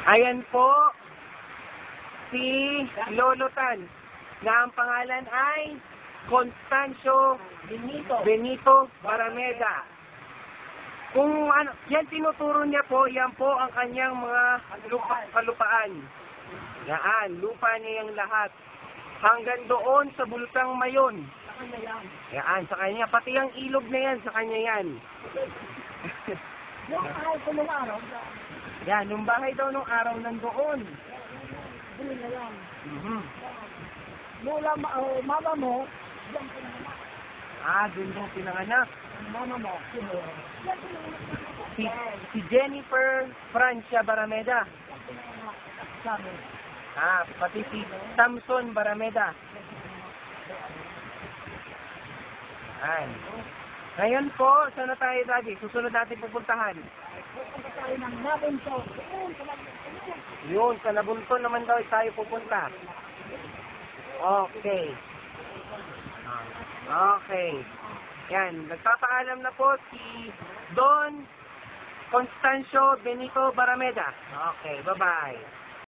Ayan po, si Lolo Tan, na ang pangalan ay Constancio Benito Barameda. Kung ano, yan tinuturo niya po, yan po ang kanyang mga kalupaan. Yan, lupa niya yung lahat. Hanggang doon sa Bulkang Mayon. Yan, sa kanya. Pati ang ilog na yan, sa kanya yan. Yung araw ko nung araw. Yan, yung bahay daw nung araw nandoon. Doon na lang. Mm-hmm. Mama mo, diyan pinanganak. Doon daw pinanganak. Mama mo, sino? Si Jennifer Francia Barameda. Sabi. Pati si Samson Barameda. Ngayon po, saan na tayo, Daddy? Susunod natin pupuntahan. Pupunta tayo ng Nabunso. Yun, sa Nabunton naman daw tayo pupunta. Okay. Okay. Yan, nagpapaalam na po si Don Constancio Benito Barameda. Okay, bye-bye.